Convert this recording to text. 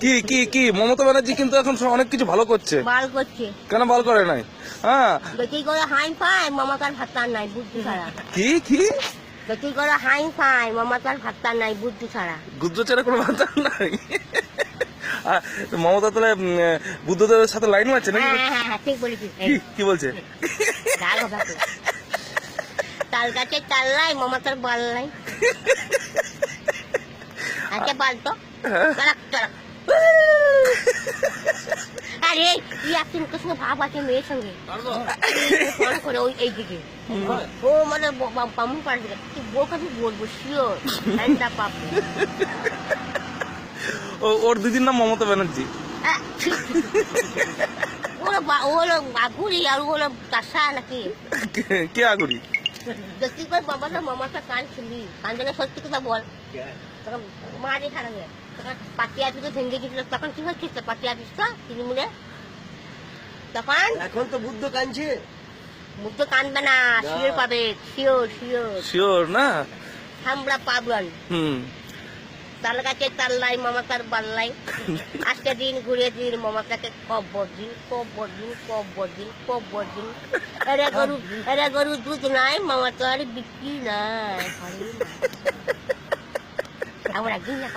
কি কি কি মমতা ব্যানার্জি কিন্তু এখন অনেক কিছু ভালো করছে। বাল করছে কেন ভালো করে নাই? হ্যাঁ, বেশি করে হাই ফাই মমতার ভাত্তার নাই বুদ্ধি ছাড়া। কি কি বেশি করে হাই ফাই মমতার ভাত্তার নাই বুদ্ধি ছাড়া। গুজ্জ ছাড়া কোনো বাধা নাই। আর মমতা তাহলে বুদ্ধদেবের সাথে লাইন মারছে নাকি? হ্যাঁ ঠিক বলেছিস। কি বলছে? তাল গাছে তাল লাই মমতার বাল নাই। আচ্ছা পাল্টো আরে কি আপনি মুখের সঙ্গে ভাব আছে মেয়ের সঙ্গে ফোন করে ওই এইদিকে ও মানে বামুন পাড়ার দিকে তুই বউকে আমি বলবো শিওর পাবো। ওর দিদির নাম মমতা ব্যানার্জি। ও হলো আগুরি আর ও হলো কাঁসা নাকি কে আগুরি? দেখি করে বাবাটা মামাটা কান ছিলি কান জন্য সত্যি কথা বল তখন মারি খারাপ তখন পাতিয়া পিঠে ভেঙে গেছিল তখন কি হচ্ছে পাতিয়া পিঠটা তৃণমূলে তখন এখন তো বুদ্ধ কাঁদছে। মুখ তো কানবে না শিওর পাবে শিওর শিওর শিওর না? আমরা পাবেন। তাল গাছে তাল লাই মমতার বাল্লাই আজকে দিন ঘুরে দিন মমতাকে কব্বর দিন কব্বর দিন কব্বর দিন কব্বর দিন। এরে গরু দুধ নাই মমতার বিক্রি নাই আমরা একদিন না